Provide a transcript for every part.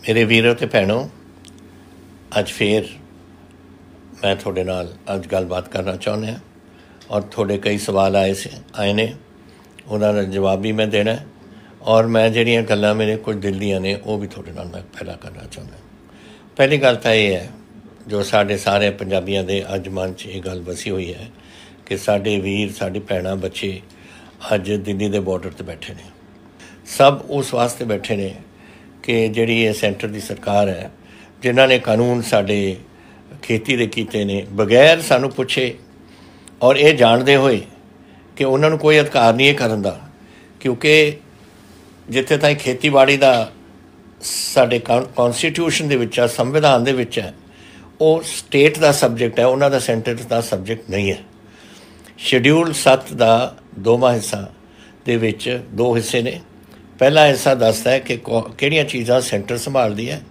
मेरे वीरों ते भैनों, अज फिर मैं थोड़े नाल अज गलबात करना चाहुंदा और थोड़े कई सवाल आए ने, उन्होंने जवाब भी मैं देना और मैं जिहड़ियां गल्लां मेरे कुछ दिल दियां ने वो भी थोड़े नाल मैं पहला करना चाहुंदा। पहली गल तो यह है जो साढ़े सारे पंजाबियों के अज मन च ये गल बसी हुई है कि साढ़े वीर साड़ी भैनां बच्चे अज दिल्ली के बॉर्डर पर बैठे ने। सब उस वास्ते बैठे ने कि जिहड़ी ये सेंटर की सरकार है जिन्हां ने कानून साडे खेती दे कीते ने बगैर सानू पुछे और ये जानते हुए कि उन्होंने कोई अधिकार नहीं है करन दा, क्योंकि जिथे ताईं खेतीबाड़ी का साडे कॉन्स्टिट्यूशन दे विच संविधान दे विच है वो स्टेट का सबजैक्ट है, उन्हों का सेंटर का सबजैक्ट नहीं है। शेड्यूल 7 का 2वां हिस्सा दे विच 2 हिस्से ने। पहला हिस्सा दसदा है कि किहड़ियां चीज़ां सेंटर संभालदी है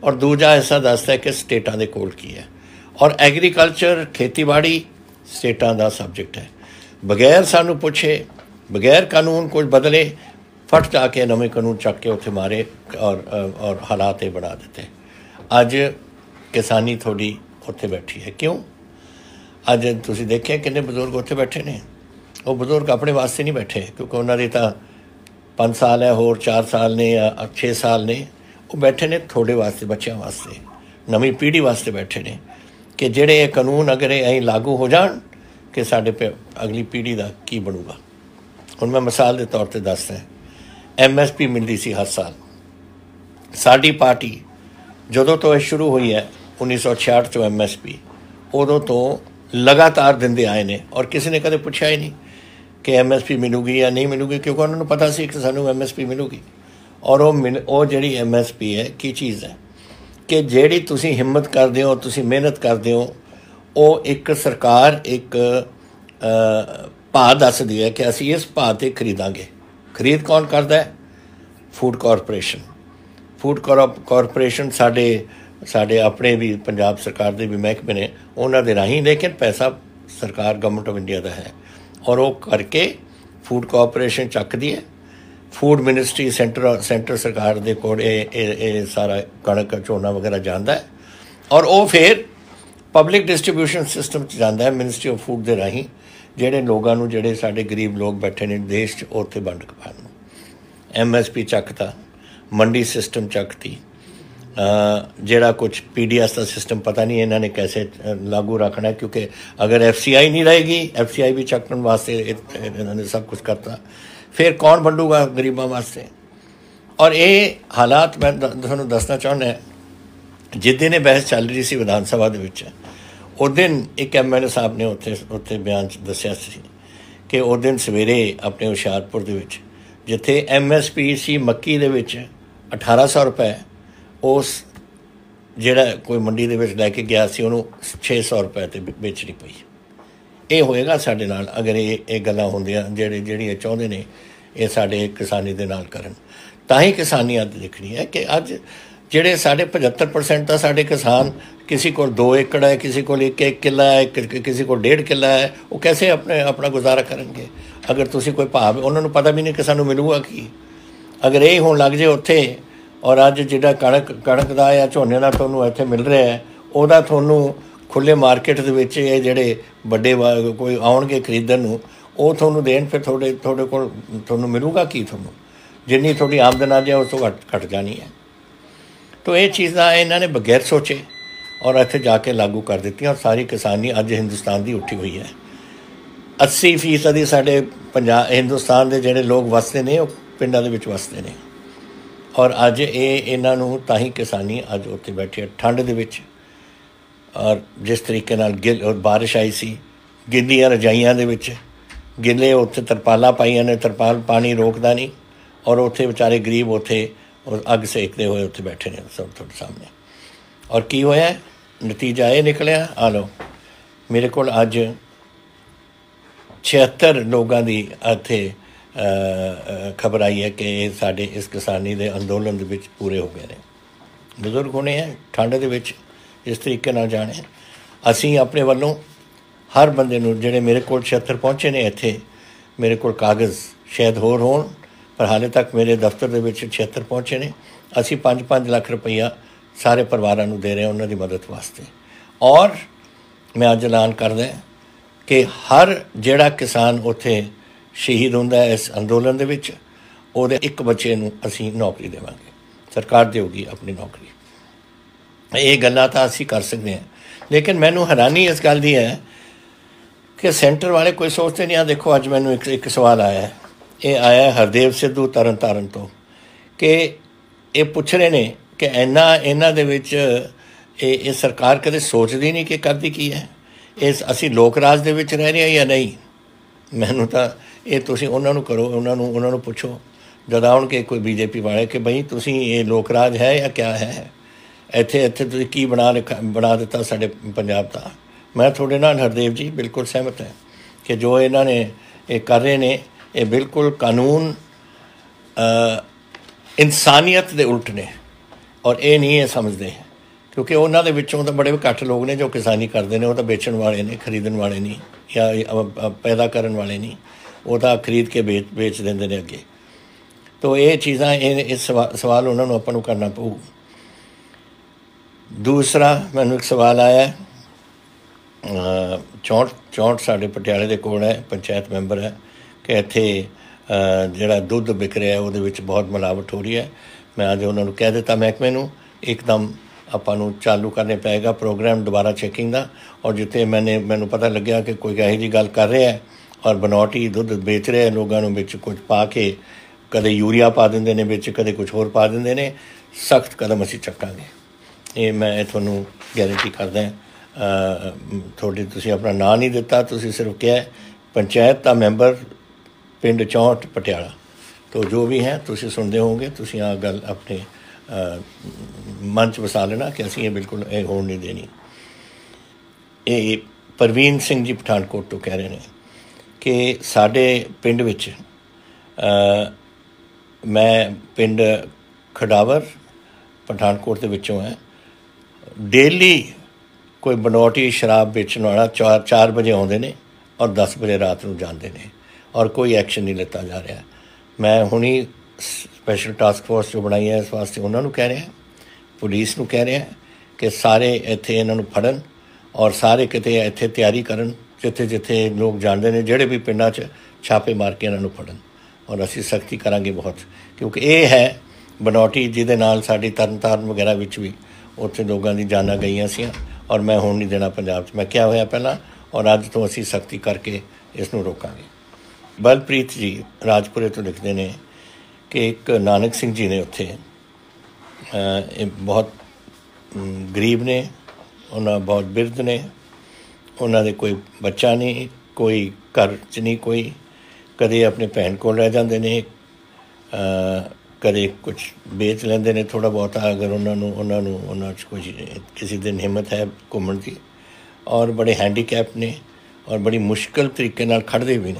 और दूजा हिस्सा दसदा है कि स्टेटां दे कोल की है। और एग्रीकल्चर खेतीबाड़ी स्टेटां का सबजैक्ट है। बगैर सानू पुछे बगैर कानून कुछ बदले फट जाके नवे कानून चक के उत्थे मारे और हालात ये बना देते। अज किसानी थोड़ी उत्थे बैठी है। क्यों? अज तुसीं देखिया किन्ने बजुर्ग उत्थे बैठे ने। वो बजुर्ग अपने वास्ते नहीं बैठे, क्योंकि उन्होंने तो 5 साल है, होर 4 साल ने या 6 साल ने, वो बैठे ने थोड़े वास्ते, बच्चों वास्ते, नवी पीढ़ी वास्ते बैठे ने कि जेड़े ये कानून अगर ये लागू हो जान कि साढ़े पे अगली पीढ़ी का की बनूगा। हुण मैं मिसाल के तौर पर दसदा, MSP मिलती सी हर साल। साड़ी पार्टी जदों तो यह शुरू हुई है 1966 चो MSP, उदों तो लगातार दिंदे आए ने और किसी ने कदे पुछया ही नहीं कि MSP मिलूगी या नहीं मिलूगी, क्योंकि उन्होंने पता सी कि सानू MSP मिलूगी। और वो जिहड़ी MSP है की चीज़ है कि जिहड़ी तुसीं हिम्मत करदे हो, तुसीं मेहनत करदे हो, वो एक सरकार एक भाव दसदी है कि असीं इस भाव ते खरीदांगे। खरीद कौन करदा है? Food corporation. फूड कॉरपोरेशन साडे अपने भी पंजाब सरकार के भी महकमे ने, उन्हां दे राहीं, लेकिन पैसा सरकार गवर्नमेंट ऑफ इंडिया का है और वो करके फूड कॉरपोरेशन चकदी है। फूड मिनिस्ट्री सेंटर सरकार दे कोल सारा कणक झोना वगैरह जाता है और वो फिर पब्लिक डिस्ट्रीब्यूशन सिस्टम जाता है मिनिस्ट्री ऑफ फूड के राहीं, जिहड़े लोगों नूं, जिहड़े साडे गरीब लोग बैठे ने देश च, उत्थे वंड के पाण। MSP चकता, मंडी सिस्टम चकती, जिहड़ा कुछ PDS का सिस्टम पता नहीं इन्होंने कैसे लागू रखना है, क्योंकि अगर FCI नहीं रहेगी, FCI भी चकन वास्ते इन्होंने सब कुछ करता, फिर कौन वंडूगा गरीबों वास्ते। और ये हालात मैं तुहानूं दसना चाहुंदा, जिस दिन ये बहस चल रही सी विधान सभा दे विच, उस दिन एक MLA साहब ने उत्थे बयान च दस्सिया सी कि उस दिन सवेरे अपने हुशियारपुर दे विच जिथे MSP सी मक्की दे विच 1800 रुपए, उस जिहड़ा कोई मंडी दे विच लैके गया सी उहनूं 600 रुपए ते बेचनी पई। ये होएगा साडे नाल अगर ये गल्लां होंदियां जिहड़ियां चाहुंदे ने ये साडे किसानी दे नाल करन। तां ही किसानी अज दिखनी है कि अज जिहड़े साडे 75% तां साडे किसान, किसी को 2 एकड़ है, किसी को 1 किला है, किसी को 1.5 किला है, वो कैसे अपना गुजारा करेंगे अगर तुसीं कोई भाव, उन्होंने पता भी नहीं कि सानूं मिलूगा की। अगर ये होण लग जाए उत्थे और अज जिहड़ा कणक का या झोने का तुहानूं इत्थे मिल रहा है, उहदा तुहानूं खुले मार्केट दे विच ये जिहड़े वड्डे कोई आउणगे खरीदण नूं, वो तुहानूं देण, फिर थोड़े कोल तुहानूं मिलूगा की? तुहानूं जिन्नी थोड़ी आमदन आ जाए उस तो घट जानी है। तो ये चीज़ां इन्होंने बगैर सोचे और इत्थे जाके लागू कर दी और सारी किसानी अज हिंदुस्तान की उठी हुई है। 80% साडे हिंदुस्तान के जिहड़े लोग वसते ने वो पिंडां दे विच वसते ने और अज ये इन्हां नूं तां ही किसानी अज उत्थे बैठी है ठंड दे विच। और जिस तरीके नाल बारिश आई सी, गिल्लियां रजाइयां दे विच गिले उत्थे तरपालां पाईयां ने, तरपाल पानी रोकदा नहीं और उत्थे बेचारे गरीब उत्थे अग सेकते हुए उत्थे बैठे ने सब तुहाडे सामने। और की होया? नतीजा ये निकलिया, आ लो मेरे कोल अज 76 लोगों की इत्थे खबर आई है कि साडे इस किसानी के अंदोलन दे विच पूरे हो गए हैं। बजुर्ग होने हैं ठंड दे विच इस तरीके नाल जाने। असीं अपने वल्लों हर बंदे नूं, जिहड़े मेरे कोल 76 पहुँचे ने इत्थे, मेरे कोल कागज़ शायद होर होण पर हाले तक मेरे दफ्तर के 76 पहुँचे ने, ਅਸੀਂ 5-5 ਲੱਖ ਰੁਪਈਆ ਸਾਰੇ ਪਰਿਵਾਰਾਂ ਨੂੰ ਦੇ ਰਹੇ ਹਾਂ ਉਹਨਾਂ ਦੀ ਮਦਦ ਵਾਸਤੇ। ਔਰ ਮੈਂ ਅੱਜ ਐਲਾਨ ਕਰਦਾ ਕਿ ਹਰ ਜਿਹੜਾ ਕਿਸਾਨ ਉੱਥੇ ਸ਼ਹੀਦ ਹੁੰਦਾ ਇਸ ਅੰਦੋਲਨ ਦੇ ਵਿੱਚ, ਉਹਦੇ ਇੱਕ ਬੱਚੇ ਨੂੰ ਅਸੀਂ ਨੌਕਰੀ ਦੇਵਾਂਗੇ, ਸਰਕਾਰ ਦੇਊਗੀ ਆਪਣੀ ਨੌਕਰੀ। ਇਹ ਗੱਲਾਂ ਤਾਂ ਅਸੀਂ ਕਰ ਸਕਦੇ ਹਾਂ, ਲੇਕਿਨ ਮੈਨੂੰ ਹੈਰਾਨੀ ਇਸ ਗੱਲ ਦੀ ਹੈ ਕਿ ਸੈਂਟਰ ਵਾਲੇ ਕੋਈ ਸੋਚਦੇ ਨਹੀਂ। ਆ ਦੇਖੋ ਅੱਜ ਮੈਨੂੰ ਇੱਕ ਸਵਾਲ ਆਇਆ, ਇਹ ਆਇਆ ਹਰਦੇਵ ਸਿੱਧੂ ਤਰਨ ਤਾਰਨ ਤੋਂ, ਕਿ ਇਹ ਪੁੱਛ ਰਹੇ ਨੇ ਕਿ ਇਹਨਾਂ ਦੇ ਵਿੱਚ ਇਹ ਸਰਕਾਰ ਕਦੇ ਸੋਚਦੀ ਨਹੀਂ ਕਿ ਕਰਦੀ ਕੀ ਹੈ, ਅਸੀਂ ਲੋਕ ਰਾਜ ਦੇ ਵਿੱਚ ਰਹਿ ਰਹੇ ਹਾਂ ਜਾਂ ਨਹੀਂ। ਮੈਨੂੰ ਤਾਂ ਇਹ ਤੁਸੀਂ ਉਹਨਾਂ ਨੂੰ ਕਰੋ, ਉਹਨਾਂ ਨੂੰ ਪੁੱਛੋ ਜਦ ਆਉਣਗੇ ਕੋਈ BJP ਵਾਲੇ ਕਿ ਬਈ ਤੁਸੀਂ ਇਹ ਲੋਕ ਰਾਜ ਹੈ ਜਾਂ ਕਿਆ ਹੈ, ਇੱਥੇ ਤੁਸੀਂ ਕੀ ਬਣਾ ਦਿੱਤਾ ਸਾਡੇ ਪੰਜਾਬ ਦਾ। ਮੈਂ ਤੁਹਾਡੇ ਨਾਲ ਹਰਦੇਵ ਜੀ ਬਿਲਕੁਲ ਸਹਿਮਤ ਹੈ ਕਿ ਜੋ ਇਹਨਾਂ ਨੇ ਇਹ ਕਰ ਰਹੇ ਨੇ ਇਹ ਬਿਲਕੁਲ ਕਾਨੂੰਨ ਇਨਸਾਨੀਅਤ ਦੇ ਉਲਟ ਨੇ, ਔਰ ਇਹ ਨਹੀਂ ਇਹ ਸਮਝਦੇ, ਕਿਉਂਕਿ ਉਹਨਾਂ ਦੇ ਵਿੱਚੋਂ ਤਾਂ ਬੜੇ ਘੱਟ ਲੋਕ ਨੇ ਜੋ ਕਿਸਾਨੀ ਕਰਦੇ ਨੇ। ਉਹ ਤਾਂ ਵੇਚਣ ਵਾਲੇ ਨੇ, ਖਰੀਦਣ ਵਾਲੇ ਨਹੀਂ, ਜਾਂ ਪੈਦਾ ਕਰਨ ਵਾਲੇ ਨਹੀਂ, ਉਹ ਤਾਂ ਖਰੀਦ ਕੇ ਵੇਚ ਦਿੰਦੇ ਨੇ ਅੱਗੇ। ਤੋ ਇਹ ਚੀਜ਼ਾਂ ਇਹ ਸਵਾਲ ਉਹਨਾਂ ਨੂੰ ਆਪਾਂ ਨੂੰ ਕਰਨਾ ਪਊ। ਦੂਸਰਾ ਮੈਨੂੰ ਇੱਕ ਸਵਾਲ ਆਇਆ, 64 ਸਾਡੇ ਪਟਿਆਲੇ ਦੇ ਕੋਲ ਹੈ, ਪੰਚਾਇਤ ਮੈਂਬਰ ਹੈ, ਕਿ ਇੱਥੇ ਜਿਹੜਾ ਦੁੱਧ ਵਿਕ ਰਿਹਾ ਉਹਦੇ ਵਿੱਚ ਬਹੁਤ ਮਿਲਾਵਟ ਹੋ ਰਹੀ ਹੈ। ਮੈਂ ਅੱਜ ਉਹਨਾਂ ਨੂੰ ਕਹਿ ਦਿੱਤਾ ਮਹਿਕਮੇ ਨੂੰ ਇੱਕਦਮ ਆਪਾਂ ਨੂੰ ਚਾਲੂ ਕਰਨੇ ਪਏਗਾ ਪ੍ਰੋਗਰਾਮ ਦੁਬਾਰਾ ਚੈਕਿੰਗ ਦਾ। ਔਰ ਜਿੱਥੇ ਮੈਨੂੰ ਪਤਾ ਲੱਗਿਆ ਕਿ ਕੋਈ ਇਹੋ ਜਿਹੀ ਗੱਲ ਕਰ ਰਿਹਾ ਔਰ ਬਨੌਟੀ ਦੁੱਧ ਵੇਚ ਰਿਹਾ ਲੋਕਾਂ ਨੂੰ, ਵਿੱਚ ਕੁਝ ਪਾ ਕੇ ਕਦੇ ਯੂਰੀਆ ਪਾ ਦਿੰਦੇ ਨੇ ਵਿੱਚ, ਕਦੇ ਕੁਝ ਹੋਰ ਪਾ ਦਿੰਦੇ ਨੇ, ਸਖਤ ਕਦਮ ਅਸੀਂ ਚੱਕਾਂਗੇ। ਇਹ ਮੈਂ ਤੁਹਾਨੂੰ ਗਾਰੰਟੀ ਕਰਦਾ। ਤੁਸੀਂ ਆਪਣਾ ਨਾਂ ਨਹੀਂ ਦਿੱਤਾ, ਤੁਸੀਂ ਸਿਰਫ ਕਿਹਾ ਪੰਚਾਇਤ ਦਾ ਮੈਂਬਰ ਪਿੰਡ 64 ਪਟਿਆਲਾ। ਤੋ ਜੋ ਵੀ ਹੈ ਤੁਸੀਂ ਸੁਣਦੇ ਹੋਵੋਗੇ, ਤੁਸੀਂ ਆਹ ਗੱਲ ਆਪਣੇ ਮਨ 'ਚ ਵਸਾ ਲੈਣਾ ਕਿ ਅਸੀਂ ਇਹ ਬਿਲਕੁਲ ਇਹ ਹੋਣ ਨਹੀਂ ਦੇਣੀ। ਇਹ ਪ੍ਰਵੀਨ ਸਿੰਘ ਜੀ ਪਠਾਨਕੋਟ ਤੋਂ ਕਹਿ ਰਹੇ ਨੇ ਕਿ ਸਾਡੇ ਪਿੰਡ ਵਿੱਚ, ਮੈਂ ਪਿੰਡ ਖਡਾਵਰ ਪਠਾਨਕੋਟ ਦੇ ਵਿੱਚੋਂ ਹੈ, ਡੇਲੀ ਕੋਈ ਬਨੌਟੀ ਸ਼ਰਾਬ ਵੇਚਣ ਵਾਲਾ 4 ਵਜੇ ਆਉਂਦੇ ਨੇ ਔਰ 10 ਵਜੇ ਰਾਤ ਨੂੰ ਜਾਂਦੇ ਨੇ, ਔਰ ਕੋਈ ਐਕਸ਼ਨ ਨਹੀਂ ਲਿੱਤਾ ਜਾ ਰਿਹਾ। ਮੈਂ ਹੁਣੀ ਸਪੈਸ਼ਲ ਟਾਸਕ ਫੋਰਸ ਜੋ ਬਣਾਈ ਹੈ ਇਸ ਵਾਸਤੇ ਉਹਨਾਂ ਨੂੰ ਕਹਿ ਰਿਹਾ, ਪੁਲਿਸ ਨੂੰ ਕਹਿ ਰਿਹਾ ਕਿ ਸਾਰੇ ਇੱਥੇ ਇਹਨਾਂ ਨੂੰ ਫੜਨ ਔਰ ਸਾਰੇ ਕਿਤੇ ਇੱਥੇ ਤਿਆਰੀ ਕਰਨ, ਜਿੱਥੇ ਲੋਕ ਜਾਣਦੇ ਨੇ, ਜਿਹੜੇ ਵੀ ਪਿੰਡਾਂ 'ਚ ਛਾਪੇ ਮਾਰ ਕੇ ਇਹਨਾਂ ਨੂੰ ਫੜਨ। ਔਰ ਅਸੀਂ ਸਖਤੀ ਕਰਾਂਗੇ ਬਹੁਤ, ਕਿਉਂਕਿ ਇਹ ਹੈ ਬਨੌਟੀ ਜਿਹਦੇ ਨਾਲ ਸਾਡੀ ਤਰਨਤਾਰਨ ਵਗੈਰਾ ਵਿੱਚ ਵੀ ਉੱਥੇ ਲੋਕਾਂ ਦੀ ਜਾਨਾਂ ਗਈਆਂ ਸੀ, ਔਰ ਮੈਂ ਹੁਣ ਨਹੀਂ ਦੇਣਾ ਪੰਜਾਬ 'ਚ। ਮੈਂ ਕਿਹਾ ਹੋਇਆ ਪਹਿਲਾਂ, ਔਰ ਅੱਜ ਤੋਂ ਅਸੀਂ ਸਖਤੀ ਕਰਕੇ ਇਸ ਨੂੰ ਰੋਕਾਂਗੇ। ਬਲਪ੍ਰੀਤ ਜੀ ਰਾਜਪੁਰੇ ਤੋਂ ਲਿਖਦੇ ਨੇ ਕਿ ਇੱਕ ਨਾਨਕ ਸਿੰਘ ਜੀ ਨੇ ਉੱਥੇ, ਇਹ ਬਹੁਤ ਗਰੀਬ ਨੇ, ਉਹਨਾਂ ਬਹੁਤ ਬਿਰਧ ਨੇ, ਉਹਨਾਂ ਦੇ ਕੋਈ ਬੱਚਾ ਨਹੀਂ, ਕੋਈ ਘਰ 'ਚ ਨਹੀਂ ਕੋਈ, ਕਦੇ ਆਪਣੇ ਭੈਣ ਕੋਲ ਰਹਿ ਜਾਂਦੇ ਨੇ, ਕਦੇ ਕੁਛ ਵੇਚ ਲੈਂਦੇ ਨੇ ਥੋੜ੍ਹਾ ਬਹੁਤਾ ਅਗਰ ਉਹਨਾਂ 'ਚ ਕੁਝ ਕਿਸੇ ਦਿਨ ਹਿੰਮਤ ਹੈ ਘੁੰਮਣ ਦੀ, ਔਰ ਬੜੇ ਹੈਂਡੀਕੈਪ ਨੇ ਔਰ ਬੜੀ ਮੁਸ਼ਕਿਲ ਤਰੀਕੇ ਨਾਲ ਖੜ੍ਹਦੇ ਵੀ ਨੇ,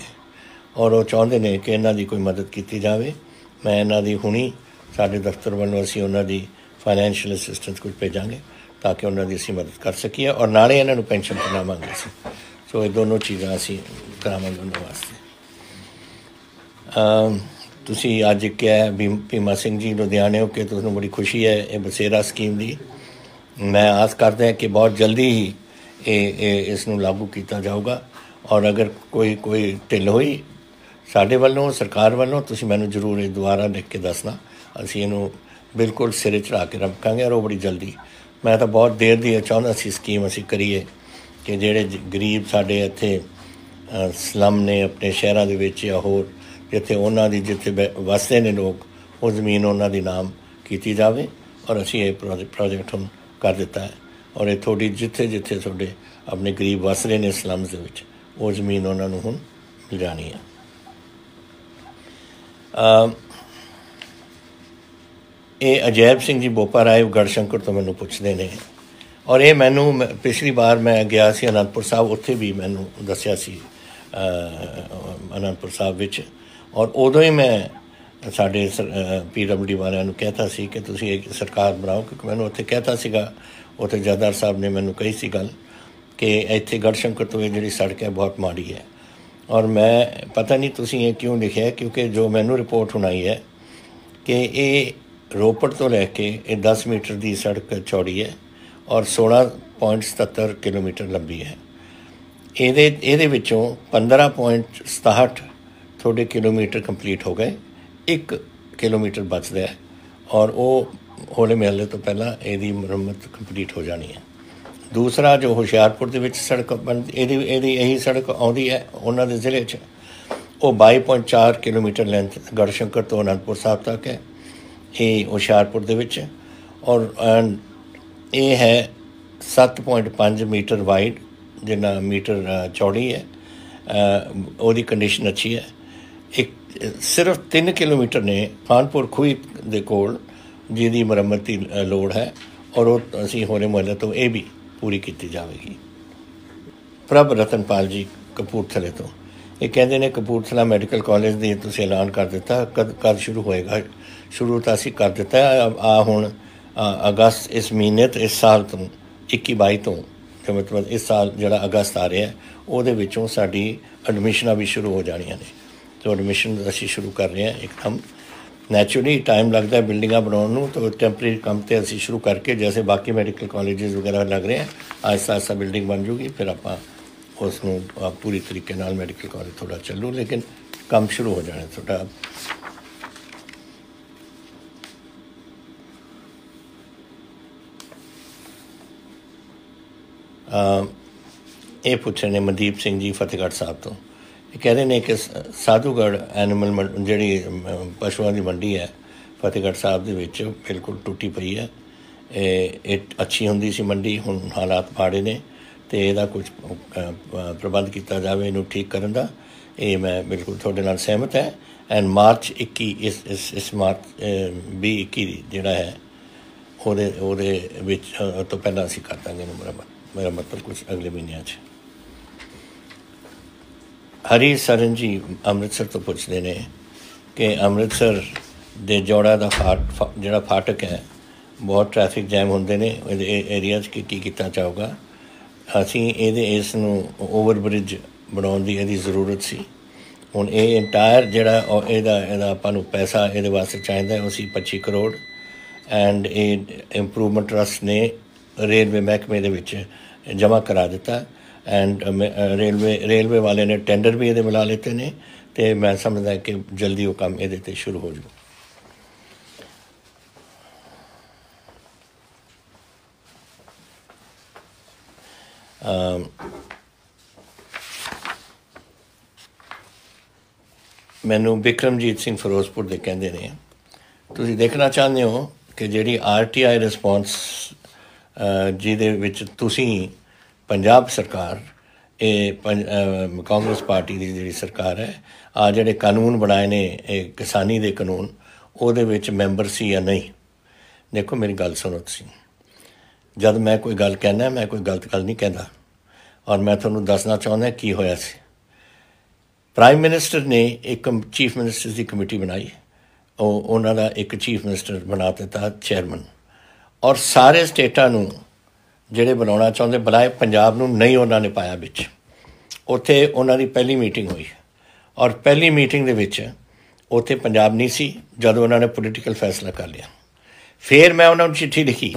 ਔਰ ਉਹ ਚਾਹੁੰਦੇ ਨੇ ਕਿ ਇਹਨਾਂ ਦੀ ਕੋਈ ਮਦਦ ਕੀਤੀ ਜਾਵੇ। ਮੈਂ ਇਹਨਾਂ ਦੀ ਹੁਣੀ ਸਾਡੇ ਦਫ਼ਤਰ ਵੱਲੋਂ ਅਸੀਂ ਉਹਨਾਂ ਦੀ ਫਾਈਨੈਂਸ਼ੀਅਲ ਅਸਿਸਟੈਂਸ ਕੁਝ ਭੇਜਾਂਗੇ ਤਾਂ ਕਿ ਉਹਨਾਂ ਦੀ ਅਸੀਂ ਮਦਦ ਕਰ ਸਕੀਏ, ਔਰ ਨਾਲੇ ਇਹਨਾਂ ਨੂੰ ਪੈਨਸ਼ਨ ਕਰਾਵਾਂਗੇ ਅਸੀਂ। ਸੋ ਇਹ ਦੋਨੋਂ ਚੀਜ਼ਾਂ ਅਸੀਂ ਕਰਾਵਾਂਗੇ ਉਹਨਾਂ ਵਾਸਤੇ। ਤੁਸੀਂ ਅੱਜ ਕਿਹਾ ਭੀਮਾ ਸਿੰਘ ਜੀ ਲੁਧਿਆਣੇ ਹੋ ਕੇ ਤੁਹਾਨੂੰ ਬੜੀ ਖੁਸ਼ੀ ਹੈ ਇਹ ਬਸੇਰਾ ਸਕੀਮ ਦੀ। ਮੈਂ ਆਸ ਕਰਦਾ ਕਿ ਬਹੁਤ ਜਲਦੀ ਹੀ ਇਸ ਨੂੰ ਲਾਗੂ ਕੀਤਾ ਜਾਊਗਾ, ਔਰ ਅਗਰ ਕੋਈ ਢਿੱਲ ਹੋਈ ਸਾਡੇ ਵੱਲੋਂ, ਸਰਕਾਰ ਵੱਲੋਂ, ਤੁਸੀਂ ਮੈਨੂੰ ਜ਼ਰੂਰ ਇਹ ਦੁਬਾਰਾ ਲਿਖ ਕੇ ਦੱਸਣਾ, ਅਸੀਂ ਇਹਨੂੰ ਬਿਲਕੁਲ ਸਿਰੇ ਚੜ੍ਹਾ ਕੇ ਰੱਖਾਂਗੇ, ਔਰ ਉਹ ਬੜੀ ਜਲਦੀ। ਮੈਂ ਤਾਂ ਬਹੁਤ ਦੇਰ ਦੀ ਚਾਹੁੰਦਾ ਸੀ ਸਕੀਮ ਅਸੀਂ ਕਰੀਏ ਕਿ ਜਿਹੜੇ ਗਰੀਬ ਸਾਡੇ ਇੱਥੇ ਸਲਮ ਨੇ ਆਪਣੇ ਸ਼ਹਿਰਾਂ ਦੇ ਵਿੱਚ ਜਾਂ ਹੋਰ ਜਿੱਥੇ ਉਹਨਾਂ ਦੀ ਜਿੱਥੇ ਵਸਦੇ ਨੇ ਲੋਕ, ਉਹ ਜ਼ਮੀਨ ਉਹਨਾਂ ਦੀ ਨਾਮ ਕੀਤੀ ਜਾਵੇ, ਔਰ ਅਸੀਂ ਇਹ ਪ੍ਰੋਜੈਕਟ ਹੁਣ ਕਰ ਦਿੱਤਾ ਹੈ। ਔਰ ਇਹ ਤੁਹਾਡੀ ਜਿੱਥੇ ਤੁਹਾਡੇ ਆਪਣੇ ਗਰੀਬ ਵਸ ਰਹੇ ਨੇ ਸਲਮਸ ਦੇ ਵਿੱਚ, ਉਹ ਜ਼ਮੀਨ ਉਹਨਾਂ ਨੂੰ ਹੁਣ ਮਿਲ ਜਾਣੀ ਹੈ। ਇਹ ਅਜੈਬ ਸਿੰਘ ਜੀ ਬੋਪਾ ਰਾਏ ਗੜਸ਼ੰਕਰ ਤੋਂ ਮੈਨੂੰ ਪੁੱਛਦੇ ਨੇ, ਔਰ ਇਹ ਮੈਨੂੰ ਪਿਛਲੀ ਵਾਰ ਮੈਂ ਗਿਆ ਸੀ ਅਨੰਦਪੁਰ ਸਾਹਿਬ, ਉੱਥੇ ਵੀ ਮੈਨੂੰ ਦੱਸਿਆ ਸੀ ਅਨੰਦਪੁਰ ਸਾਹਿਬ ਵਿੱਚ, ਔਰ ਉਦੋਂ ਹੀ ਮੈਂ ਸਾਡੇ PWD ਵਾਲਿਆਂ ਨੂੰ ਕਹਿਤਾ ਸੀ ਕਿ ਤੁਸੀਂ ਇੱਕ ਸਰਕਾਰ ਬਣਾਓ, ਕਿਉਂਕਿ ਮੈਨੂੰ ਉੱਥੇ ਕਹਿਤਾ ਸੀਗਾ, ਉੱਥੇ ਜਥੇਦਾਰ ਸਾਹਿਬ ਨੇ ਮੈਨੂੰ ਕਹੀ ਸੀ ਗੱਲ ਕਿ ਇੱਥੇ ਗੜਸ਼ੰਕਰ ਤੋਂ ਇਹ ਜਿਹੜੀ ਸੜਕ ਹੈ ਬਹੁਤ ਮਾੜੀ ਹੈ। ਔਰ ਮੈਂ ਪਤਾ ਨਹੀਂ ਤੁਸੀਂ ਇਹ ਕਿਉਂ ਲਿਖਿਆ, ਕਿਉਂਕਿ ਜੋ ਮੈਨੂੰ ਰਿਪੋਰਟ ਹੁਣ ਆਈ ਹੈ ਕਿ ਇਹ रोपड़ तो लैके ये 10 मीटर की सड़क चौड़ी है और 16.77 किलोमीटर लंबी है। ये 15.67 थोड़े किलोमीटर कंप्लीट हो गए, 1 किलोमीटर बचता है और वो होले महल्ले तो पहला यदी मुरम्मत कंप्लीट हो जानी है। दूसरा जो हुशियारपुर के सड़क बन यही सड़क आँदी है उन्होंने जिले वो 22.4 किलोमीटर लेंथ गढ़शंकर तो अनंदपुर साहब तक है, ये हुशियारपुर के और ये है 7.5 मीटर वाइड जिन्ना मीटर चौड़ी है। वो कंडीशन अच्छी है। एक सिर्फ 3 किलोमीटर ने खानपुर खूही के कोल जिहदी मुरम्मत की लोड़ है और वो असी होले मोहल्ले तो ये भी पूरी की जाएगी। प्रभ रतनपाल जी कपूरथले तो ये कहते हैं कपूरथला मैडिकल कॉलेज की तुसीं ऐलान कर दिता, कद शुरू होएगा? शुरू तो असी कर दिता आ हुण अगस्त इस महीने तो इस साल तो 21-22 तो जो मतलब इस साल जो अगस्त आ रहा है वो विचों साडी एडमिशनां भी शुरू हो जानियां ने। तो एडमिशन असी शुरू कर रहे हैं एकदम नैचुरली टाइम लगता है बिल्डिंगा बनाने, तो टैंपरेरी काम तो असी शुरू करके जैसे बाकी मैडिकल कॉलेजेस वगैरह लग रहे हैं आहिस्ता आहिस्ता बिल्डिंग बन जूगी, फिर आप उसनों पूरी तरीके नाल मैडिकल कॉलेज थोड़ा चलू, लेकिन काम शुरू हो जाना थोड़ा। ये पूछ रहे हैं मनदीप सिंह जी फतेहगढ़ साहब तो, ये कह रहे हैं कि साधूगढ़ एनिमल जी पशुओं की मंडी है फतेहगढ़ साहब के बिल्कुल टुटी पई है। ये अच्छी होंदी सी मंडी, हुण हालात माड़े ने तो यदा कुछ प्रबंध किया जाए इनू ठीक करन दा। ये मैं बिल्कुल थोड़े नाल सहमत है। एंड मार्च 21 इस मार्च 2021 जोड़ा है वो तो पहला असी कर देंगे मेरा मतलब कुछ अगले महीनों। हरी सरन जी अमृतसर तो पूछते हैं कि अमृतसर दे जोड़ा का जोड़ा फाटक है बहुत ट्रैफिक जैम होंगे ने एरिया की किया जाऊगा। असी इसनों ओवर ब्रिज बनाने की यदी जरूरत सी। हुण ये इंटायर जोड़ा आपां पैसा ये वास्ते चाहिए उसी 25 करोड़ एंड ये इंप्रूवमेंट ट्रस्ट ने रेलवे महकमे दे जमा करा दिता एंड रेलवे वाले ने टेंडर भी ये मिला लेते हैं तो मैं समझदा कि जल्दी वो काम ये शुरू हो जाए। मैनू बिक्रमजीत सिंह फिरोजपुर दे कहंदे ने तुसीं देखना चाहते हो कि जिहड़ी RTI रिस्पॉन्स जिहदे विच तुसीं पंजाब सरकार कांग्रेस पार्टी की जिहड़ी सरकार है आ जिहड़े कानून बनाए ने किसानी दे कानून उहदे विच मैंबर सी या नहीं। देखो मेरी गल सुनो तुसीं, जब मैं कोई गल कहना मैं कोई गलत गल नहीं कहता और मैं तुहानूं दसना चाहुंदा की होया सी। प्राइम मिनिस्टर ने एक चीफ मिनिस्टर की कमेटी बनाई, उन्होंने एक चीफ मिनिस्टर बना दिता चेयरमैन और सारे स्टेटां नूं जिहड़े बनाउणा चाहुंदे बुलाए, पंजाब नूं नहीं उन्होंने पाया विच। उत्थे उन्हां दी पहली मीटिंग हुई और पहली मीटिंग दे विच उत्थे पंजाब नहीं सी जदों उन्होंने पोलीटिकल फैसला कर लिया। फिर मैं उन्होंने चिट्ठी लिखी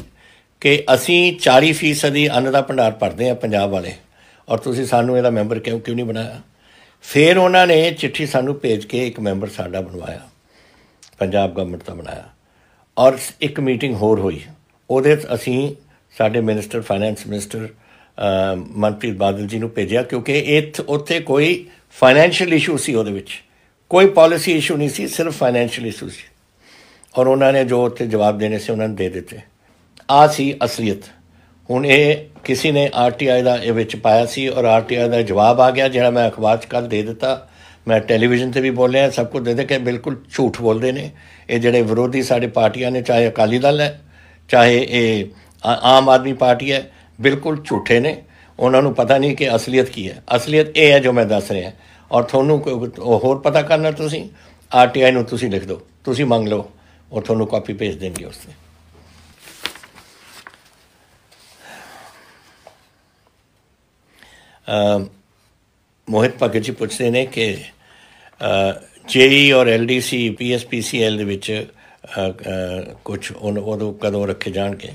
कि असी 40% अन्न का भंडार भरते हैं पंजाब वाले और तुसीं सानूं इहदा मैंबर क्यों नहीं बनाया। फिर उन्होंने चिट्ठी सानूं भेज के एक मैंबर साडा बनवाया, पंजाब गवर्नमेंट का बनाया और एक मीटिंग होर हुई। उहदे असीं साडे minister finance minister Manpreet Badal जी नूं भेजिया क्योंकि उत्थे कोई फाइनैंशियल इशू सी, उहदे विच कोई पॉलिसी इशू नहीं सी, सिर्फ फाइनैंशियल इशू सी और उन्होंने जो उत्थे जवाब देने से उन्होंने दे दिते। आ सी असलीयत। हुण ये किसी ने RTI का ये पाया सी और RTI का जवाब आ गया जिहड़ा मैं अखबार च कल दे दिता। मैं टैलीविजन से भी बोलिया, सब कुछ दे दे के बिल्कुल झूठ बोलते हैं ये जिहड़े विरोधी साढ़े पार्टियां ने, चाहे अकाली दल है चाहे ये आम आदमी पार्टी है, बिल्कुल झूठे ने। उन्होंने पता नहीं कि असलीयत की है। असलीयत ये है जो मैं दस रहा और थोनू होर पता करना तुसीं RTI नूं तुसीं लिख दो, तुसीं मंग लो, और थोनू कॉपी भेज देंगे उससे। मोहित भगत जी पूछते हैं कि JEE और LDC PSPCL ਕੁਛ ਉਦੋਂ ਕਦੋਂ ਰੱਖੇ ਜਾਣਗੇ।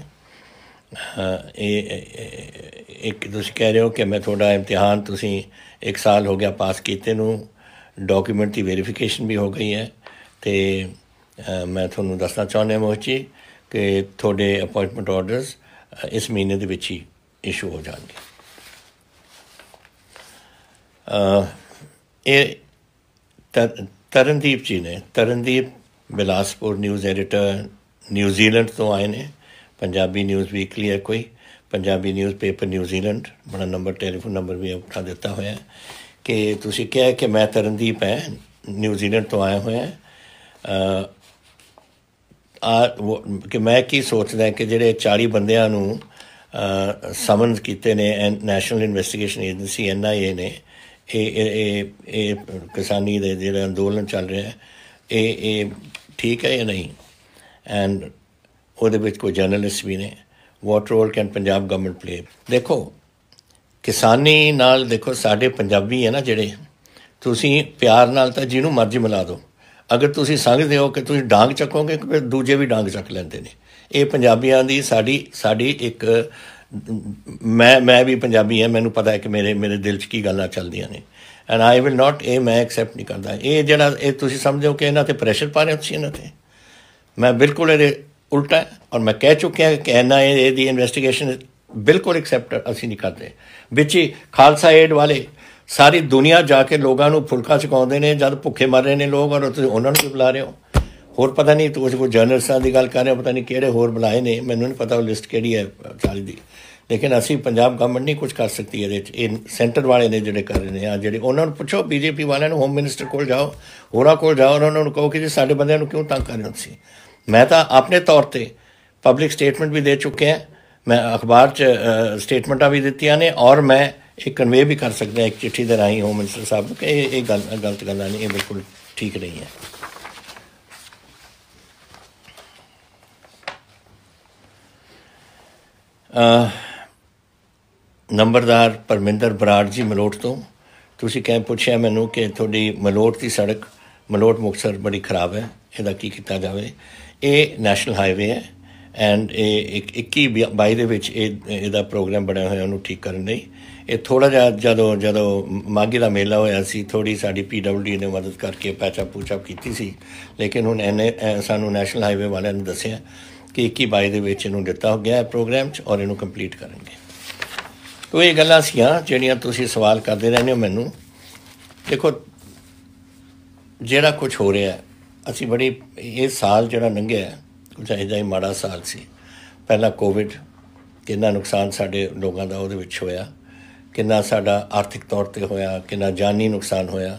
ਇੱਕ ਤੁਸੀਂ ਕਹਿ ਰਹੇ ਹੋ ਕਿ ਮੈਂ ਤੁਹਾਡਾ ਇਮਤਿਹਾਨ ਤੁਸੀਂ 1 ਸਾਲ ਹੋ ਗਿਆ ਪਾਸ ਕੀਤੇ ਨੂੰ, ਡਾਕੂਮੈਂਟ ਦੀ ਵੈਰੀਫਿਕੇਸ਼ਨ ਵੀ ਹੋ ਗਈ ਹੈ, ਅਤੇ ਮੈਂ ਤੁਹਾਨੂੰ ਦੱਸਣਾ ਚਾਹੁੰਦਾ ਮੋਹਿਤ ਜੀ ਕਿ ਤੁਹਾਡੇ ਅਪੋਇੰਟਮੈਂਟ ਆਰਡਰਸ ਇਸ ਮਹੀਨੇ ਦੇ ਵਿੱਚ ਹੀ ਇਸ਼ੂ ਹੋ ਜਾਣਗੇ। ਇਹ ਤਰਨਦੀਪ ਜੀ ਨੇ, Tarandeep Bilaspur news editor, New Zealand ਤੋਂ ਆਏ ਨੇ। ਪੰਜਾਬੀ ਨਿਊਜ਼ ਵੀਕਲੀ ਹੈ ਕੋਈ, ਪੰਜਾਬੀ ਨਿਊਜ਼ ਪੇਪਰ ਨਿਊਜ਼ੀਲੈਂਡ, ਬੜਾ ਨੰਬਰ ਟੈਲੀਫੋਨ ਨੰਬਰ ਵੀ ਆਪਣਾ ਦਿੱਤਾ ਹੋਇਆ ਕਿ ਤੁਸੀਂ ਕਿਹਾ ਕਿ ਮੈਂ ਤਰਨਦੀਪ ਹੈ, ਨਿਊਜ਼ੀਲੈਂਡ ਤੋਂ ਆਇਆ ਹੋਇਆ ਕਿ ਮੈਂ ਕੀ ਸੋਚਦਾ ਕਿ ਜਿਹੜੇ 40 ਬੰਦਿਆਂ ਨੂੰ ਸਮਨਸ ਕੀਤੇ ਨੇ ਨੈਸ਼ਨਲ ਇਨਵੈਸਟੀਗੇਸ਼ਨ ਏਜੰਸੀ NIA ਨੇ, ਇਹ ਕਿਸਾਨੀ ਦੇ ਜਿਹੜਾ ਅੰਦੋਲਨ ਚੱਲ ਰਿਹਾ ਇਹ ਠੀਕ ਹੈ ਜਾਂ ਨਹੀਂ, ਐਂਡ ਉਹਦੇ ਵਿੱਚ ਕੋਈ ਜਰਨਲਿਸਟ ਵੀ ਨੇ। What role can Punjab government play? ਦੇਖੋ ਕਿਸਾਨੀ ਨਾਲ, ਦੇਖੋ ਸਾਡੇ ਪੰਜਾਬੀ ਹੈ ਨਾ ਜਿਹੜੇ, ਤੁਸੀਂ ਪਿਆਰ ਨਾਲ ਤਾਂ ਜਿਹਨੂੰ ਮਰਜ਼ੀ ਮਿਲਾ ਦਿਓ, ਅਗਰ ਤੁਸੀਂ ਸਮਝਦੇ ਹੋ ਕਿ ਤੁਸੀਂ ਡਾਂਗ ਚੱਕੋਗੇ ਫਿਰ ਦੂਜੇ ਵੀ ਡਾਂਗ ਚੱਕ ਲੈਂਦੇ ਨੇ। ਇਹ ਪੰਜਾਬੀਆਂ ਦੀ ਸਾਡੀ ਇੱਕ, ਮੈਂ ਵੀ ਪੰਜਾਬੀ ਹਾਂ, ਮੈਨੂੰ ਪਤਾ ਹੈ ਕਿ ਮੇਰੇ ਦਿਲ 'ਚ ਕੀ ਗੱਲਾਂ ਚੱਲਦੀਆਂ ਨੇ, ਐਂਡ ਆਈ ਵਿਲ ਨਾਟ, ਇਹ ਮੈਂ ਐਕਸੈਪਟ ਨਹੀਂ ਕਰਦਾ। ਇਹ ਜਿਹੜਾ ਇਹ ਤੁਸੀਂ ਸਮਝੋ ਕਿ ਇਹਨਾਂ 'ਤੇ ਪ੍ਰੈਸ਼ਰ ਪਾ ਰਹੇ ਹੋ ਤੁਸੀਂ ਇਹਨਾਂ 'ਤੇ, ਮੈਂ ਬਿਲਕੁਲ ਇਹਦੇ ਉਲਟਾ ਹੈ। ਔਰ ਮੈਂ ਕਹਿ ਚੁੱਕਿਆ ਕਿ NIA ਦੀ ਇਨਵੈਸਟੀਗੇਸ਼ਨ ਬਿਲਕੁਲ ਐਕਸੈਪਟ ਅਸੀਂ ਨਹੀਂ ਕਰਦੇ। ਵਿੱਚ ਹੀ ਖਾਲਸਾ ਏਡ ਵਾਲੇ ਸਾਰੀ ਦੁਨੀਆ ਜਾ ਕੇ ਲੋਕਾਂ ਨੂੰ ਫੁਲਕਾ ਛਕਾਉਂਦੇ ਨੇ ਜਦ ਭੁੱਖੇ ਮਰ ਰਹੇ ਨੇ ਲੋਕ, ਔਰ ਤੁਸੀਂ ਉਹਨਾਂ ਨੂੰ ਵੀ ਬੁਲਾ ਰਹੇ ਹੋ। ਹੋਰ ਪਤਾ ਨਹੀਂ ਤੁਸੀਂ ਕੋਈ ਜਰਨਲਿਸਟਾਂ ਦੀ ਗੱਲ ਕਰ ਰਹੇ ਹੋ, ਪਤਾ ਨਹੀਂ ਕਿਹੜੇ ਹੋਰ ਬੁਲਾਏ ਨੇ, ਮੈਨੂੰ ਨਹੀਂ ਪਤਾ ਉਹ ਲਿਸਟ ਕਿਹੜੀ ਹੈ 40 ਦੀ। ਲੇਕਿਨ ਅਸੀਂ ਪੰਜਾਬ ਗਵਰਨਮੈਂਟ ਨਹੀਂ ਕੁਝ ਕਰ ਸਕਦੀ ਇਹਦੇ 'ਚ। ਇਹ ਸੈਂਟਰ ਵਾਲੇ ਨੇ ਜਿਹੜੇ ਕਰ ਰਹੇ ਨੇ, ਆ ਜਿਹੜੇ, ਉਹਨਾਂ ਨੂੰ ਪੁੱਛੋ, BJP ਵਾਲਿਆਂ ਨੂੰ, ਹੋਮ ਮਿਨਿਸਟਰ ਕੋਲ ਜਾਓ, ਹੋਰਾਂ ਕੋਲ ਜਾਓ, ਉਹਨਾਂ ਨੂੰ ਕਹੋ ਕਿ ਜੀ ਸਾਡੇ ਬੰਦਿਆਂ ਨੂੰ ਕਿਉਂ ਤੰਗ ਕਰ ਰਹੇ ਹੋ ਤੁਸੀਂ। ਮੈਂ ਤਾਂ ਆਪਣੇ ਤੌਰ 'ਤੇ ਪਬਲਿਕ ਸਟੇਟਮੈਂਟ ਵੀ ਦੇ ਚੁੱਕਿਆ, ਮੈਂ ਅਖਬਾਰ 'ਚ ਸਟੇਟਮੈਂਟਾਂ ਵੀ ਦਿੱਤੀਆਂ ਨੇ, ਔਰ ਮੈਂ ਇਹ ਕਨਵੇ ਵੀ ਕਰ ਸਕਦਾ ਇੱਕ ਚਿੱਠੀ ਦੇ ਰਾਹੀਂ ਹੋਮ ਮਿਨਿਸਟਰ ਸਾਹਿਬ ਨੂੰ ਕਿ ਇਹ ਗਲਤ ਗੱਲਾਂ ਨਹੀਂ, ਇਹ ਬਿਲਕੁਲ ਠੀਕ ਨਹੀਂ ਹੈ। ਨੰਬਰਦਾਰ ਪਰਮਿੰਦਰ ਬਰਾੜ ਜੀ ਮਲੋਟ ਤੋਂ, ਤੁਸੀਂ ਕਹਿ ਪੁੱਛਿਆ ਮੈਨੂੰ ਕਿ ਤੁਹਾਡੀ ਮਲੋਟ ਦੀ ਸੜਕ ਮਲੋਟ ਮੁਕਤਸਰ ਬੜੀ ਖਰਾਬ ਹੈ, ਇਹਦਾ ਕੀ ਕੀਤਾ ਜਾਵੇ। ਇਹ ਨੈਸ਼ਨਲ ਹਾਈਵੇ ਹੈ, ਐਂਡ ਇਹ 21-22 ਦੇ ਵਿੱਚ ਇਹਦਾ ਪ੍ਰੋਗਰਾਮ ਬਣਿਆ ਹੋਇਆ ਉਹਨੂੰ ਠੀਕ ਕਰਨ ਲਈ। ਇਹ ਥੋੜ੍ਹਾ ਜਿਹਾ ਜਦੋਂ ਮਾਘੀ ਦਾ ਮੇਲਾ ਹੋਇਆ ਸੀ, ਥੋੜ੍ਹੀ ਸਾਡੀ PWD ਨੇ ਮਦਦ ਕਰਕੇ ਪੈਚਅਪ ਪੂਚਅਪ ਕੀਤੀ ਸੀ, ਲੇਕਿਨ ਹੁਣ ਸਾਨੂੰ ਨੈਸ਼ਨਲ ਹਾਈਵੇ ਵਾਲਿਆਂ ਨੇ ਦੱਸਿਆ ਕਿ 21-22 ਦੇ ਵਿੱਚ ਇਹਨੂੰ ਦਿੱਤਾ ਗਿਆ ਪ੍ਰੋਗਰਾਮ 'ਚ, ਔਰ ਇਹਨੂੰ ਕੰਪਲੀਟ ਕਰਨਗੇ। ਤੋ ਇਹ ਗੱਲਾਂ ਸੀਆਂ ਜਿਹੜੀਆਂ ਤੁਸੀਂ ਸਵਾਲ ਕਰਦੇ ਰਹਿੰਦੇ ਹੋ ਮੈਨੂੰ। ਦੇਖੋ ਜਿਹੜਾ ਕੁਛ ਹੋ ਰਿਹਾ, ਅਸੀਂ ਬੜੀ, ਇਹ ਸਾਲ ਜਿਹੜਾ ਲੰਘਿਆ ਕੁਛ ਇਹਦਾ ਹੀ ਮਾੜਾ ਸਾਲ ਸੀ। ਪਹਿਲਾਂ ਕੋਵਿਡ, ਕਿੰਨਾ ਨੁਕਸਾਨ ਸਾਡੇ ਲੋਕਾਂ ਦਾ ਉਹਦੇ ਵਿੱਚ ਹੋਇਆ, ਕਿੰਨਾ ਸਾਡਾ ਆਰਥਿਕ ਤੌਰ 'ਤੇ ਹੋਇਆ, ਕਿੰਨਾ ਜਾਨੀ ਨੁਕਸਾਨ ਹੋਇਆ।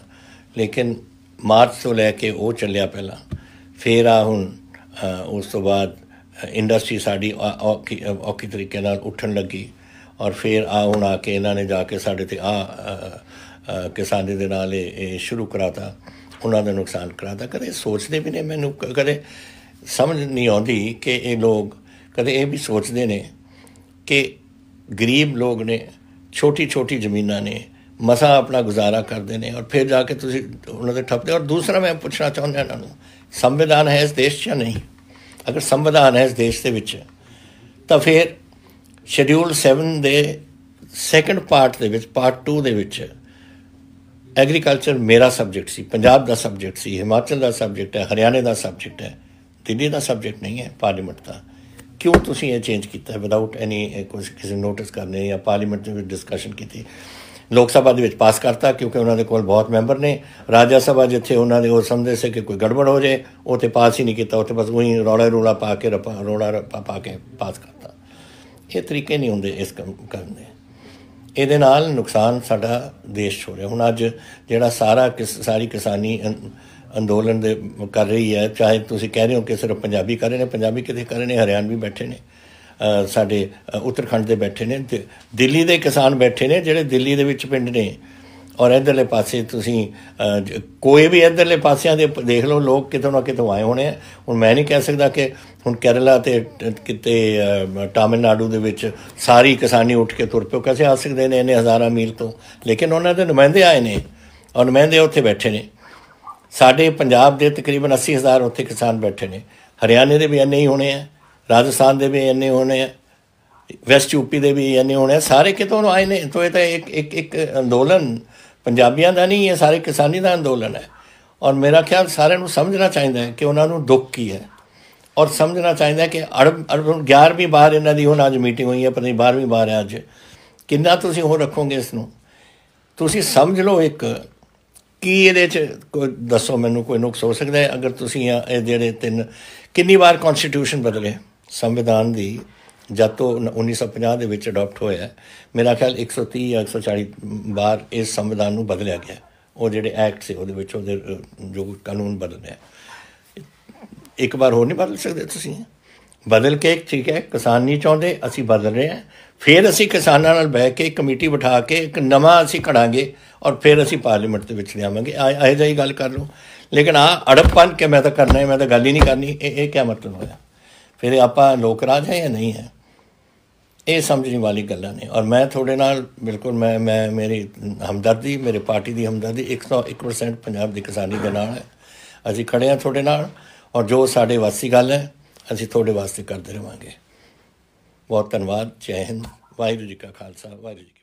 ਲੇਕਿਨ ਮਾਰਚ ਤੋਂ ਲੈ ਕੇ ਉਹ ਚੱਲਿਆ ਪਹਿਲਾਂ, ਫਿਰ ਆ ਹੁਣ ਉਸ ਤੋਂ ਬਾਅਦ ਇੰਡਸਟਰੀ ਸਾਡੀ ਔਖੀ ਤਰੀਕੇ ਨਾਲ ਉੱਠਣ ਲੱਗੀ, ਔਰ ਫਿਰ ਹੁਣ ਆ ਕੇ ਇਹਨਾਂ ਨੇ ਜਾ ਕੇ ਸਾਡੇ 'ਤੇ ਕਿਸਾਨੀ ਦੇ ਨਾਲ ਇਹ ਸ਼ੁਰੂ ਕਰਾਤਾ, ਉਹਨਾਂ ਦਾ ਨੁਕਸਾਨ ਕਰਾਤਾ। ਕਦੇ ਸੋਚਦੇ ਵੀ ਨੇ, ਮੈਨੂੰ ਕਦੇ ਸਮਝ ਨਹੀਂ ਆਉਂਦੀ ਕਿ ਇਹ ਲੋਕ ਕਦੇ ਇਹ ਵੀ ਸੋਚਦੇ ਨੇ ਕਿ ਗਰੀਬ ਲੋਕ ਨੇ, ਛੋਟੀ ਜ਼ਮੀਨਾਂ ਨੇ, ਮਸਾਂ ਆਪਣਾ ਗੁਜ਼ਾਰਾ ਕਰਦੇ ਨੇ, ਔਰ ਫਿਰ ਜਾ ਕੇ ਤੁਸੀਂ ਉਹਨਾਂ ਦੇ ਠੱਪਦੇ। ਔਰ ਦੂਸਰਾ ਮੈਂ ਪੁੱਛਣਾ ਚਾਹੁੰਦਾ ਇਹਨਾਂ ਨੂੰ, ਸੰਵਿਧਾਨ ਹੈ ਇਸ ਦੇਸ਼ 'ਚ ਜਾਂ ਨਹੀਂ? ਅਗਰ ਸੰਵਿਧਾਨ ਹੈ ਇਸ ਦੇਸ਼ ਦੇ ਵਿੱਚ, ਤਾਂ ਫਿਰ ਸ਼ਡਿਊਲ 7 ਦੇ ਸੈਕੰਡ ਪਾਰਟ ਦੇ ਵਿੱਚ, ਪਾਰਟ 2 ਦੇ ਵਿੱਚ ਐਗਰੀਕਲਚਰ ਮੇਰਾ ਸਬਜੈਕਟ ਸੀ, ਪੰਜਾਬ ਦਾ ਸਬਜੈਕਟ ਸੀ, ਹਿਮਾਚਲ ਦਾ ਸਬਜੈਕਟ ਹੈ, ਹਰਿਆਣੇ ਦਾ ਸਬਜੈਕਟ ਹੈ, ਦਿੱਲੀ ਦਾ ਸਬਜੈਕਟ ਨਹੀਂ ਹੈ ਪਾਰਲੀਮੈਂਟ ਦਾ। ਕਿਉਂ ਤੁਸੀਂ ਇਹ ਚੇਂਜ ਕੀਤਾ ਵਿਦਆਊਟ ਐਨੀ ਕਿਸੇ ਨੋਟਿਸ ਕਰਨੇ ਜਾਂ ਪਾਰਲੀਮੈਂਟ ਦੇ ਵਿੱਚ ਡਿਸਕਸ਼ਨ ਕੀਤੀ? ਲੋਕ ਸਭਾ ਦੇ ਵਿੱਚ ਪਾਸ ਕਰਤਾ ਕਿਉਂਕਿ ਉਹਨਾਂ ਦੇ ਕੋਲ ਬਹੁਤ ਮੈਂਬਰ ਨੇ। ਰਾਜ ਸਭਾ ਜਿੱਥੇ ਉਹਨਾਂ ਦੇ ਉਹ ਸਮਝਦੇ ਸੀ ਕਿ ਕੋਈ ਗੜਬੜ ਹੋ ਜਾਏ, ਉੱਥੇ ਪਾਸ ਹੀ ਨਹੀਂ ਕੀਤਾ, ਉੱਥੇ ਬਸ ਉਹੀ ਰੌਲਾ ਪਾ ਕੇ ਪਾ ਕੇ ਪਾਸ ਕਰਤਾ। ਇਹ ਤਰੀਕੇ ਨਹੀਂ ਹੁੰਦੇ ਇਸ ਕੰਮ ਕਰਨ ਦੇ। ਇਹਦੇ ਨਾਲ ਨੁਕਸਾਨ ਸਾਡਾ ਦੇਸ਼ ਹੋ ਰਿਹਾ। ਹੁਣ ਅੱਜ ਜਿਹੜਾ ਸਾਰੀ ਕਿਸਾਨੀ ਅੰਦੋਲਨ ਦੇ ਕਰ ਰਹੀ ਹੈ, ਚਾਹੇ ਤੁਸੀਂ ਕਹਿ ਰਹੇ ਹੋ ਕਿ ਸਿਰਫ ਪੰਜਾਬੀ ਕਰ ਰਹੇ ਨੇ, ਪੰਜਾਬੀ ਕਿਤੇ ਕਰ ਰਹੇ ਨੇ, ਹਰਿਆਣਵੀ ਬੈਠੇ ਨੇ, ਸਾਡੇ ਉੱਤਰਾਖੰਡ ਦੇ ਬੈਠੇ ਨੇ, ਦਿੱਲੀ ਦੇ ਕਿਸਾਨ ਬੈਠੇ ਨੇ ਜਿਹੜੇ ਦਿੱਲੀ ਦੇ ਵਿੱਚ ਪਿੰਡ ਨੇ, ਔਰ ਇੱਧਰਲੇ ਪਾਸੇ ਤੁਸੀਂ ਕੋਈ ਵੀ ਇੱਧਰਲੇ ਪਾਸਿਆਂ ਦੇ ਦੇਖ ਲਓ, ਲੋਕ ਕਿਤੋਂ ਨਾ ਕਿਤੋਂ ਆਏ ਹੋਣੇ ਆ। ਹੁਣ ਮੈਂ ਨਹੀਂ ਕਹਿ ਸਕਦਾ ਕਿ ਹੁਣ ਕੇਰਲਾ ਅਤੇ ਕਿਤੇ ਤਾਮਿਲਨਾਡੂ ਦੇ ਵਿੱਚ ਸਾਰੀ ਕਿਸਾਨੀ ਉੱਠ ਕੇ ਤੁਰ ਪਿਓ, ਕਿਸੇ ਆ ਸਕਦੇ ਨੇ ਇੰਨੇ ਹਜ਼ਾਰਾਂ ਮੀਲ ਤੋਂ, ਲੇਕਿਨ ਉਹਨਾਂ ਦੇ ਨੁਮਾਇੰਦੇ ਆਏ ਨੇ, ਔਰ ਨੁਮਾਇੰਦੇ ਉੱਥੇ ਬੈਠੇ ਨੇ। ਸਾਡੇ ਪੰਜਾਬ ਦੇ ਤਕਰੀਬਨ 80,000 ਉੱਥੇ ਕਿਸਾਨ ਬੈਠੇ ਨੇ। हरियाणे के भी इन्ने ही होने हैं, राजस्थान के भी इन्ने होने हैं, वैस्ट यूपी के भी इन्ने होने हैं, सारे कितों आए ने। तो ये तो एक अंदोलन पंजाबियों का नहीं है, सारे किसानी का अंदोलन है। और मेरा ख्याल सारे समझना चाहिए है कि उन्होंने दुख की है, और समझना चाहिए कि 11वीं बार इन्हों की हुण अज मीटिंग हुई है, पता नहीं 12वीं बार है अज। किन्ना तुसीं हो रखोगे इसनूं? तुसीं समझ लो एक की ये कोई दसो मैनू कोई नुक्स हो सकता है अगर तुसीं ये जिहड़े 3 कितनी बार कॉन्स्टिट्यूशन बदले संविधान की जब तो 1950 के विच अडॉप्ट होया है। मेरा ख्याल 130 या 140 बार इस संविधान को बदलिया गया। वो जिहड़े एक्ट से उहदे विच उहदे जो कानून बदले एक बार हो नहीं बदल सकते तुसीं? बदल के ठीक है, किसान नहीं चाहते, असी बदल रहे हैं, फिर असी किसानां नाल बैठ के कमेटी बिठा के एक नवा असी घड़ांगे और फिर असी पार्लीमेंट के विच लियावांगे। ਇਹੋ ਜਿਹੀ गल कर लो। लेकिन अड़पन के मैं तो करना है, मैं तो गल ही नहीं करनी, ये क्या मतलब होया? फिर आप लोक राज है या नहीं है? ये समझने वाली गल्लां ने। और मैं थोड़े नाल बिल्कुल मैं मेरी हमदर्दी, मेरे पार्टी की हमदर्दी 101% पंजाब की किसानी के नाल है। असी खड़े हैं थोड़े नाल, और जो साढ़े वासी गल है असी थोड़े वास्ते करते रहांगे। बहुत धन्यवाद। जय हिंद। वाहिगुरू जी का खालसा, वाहिगुरू जी।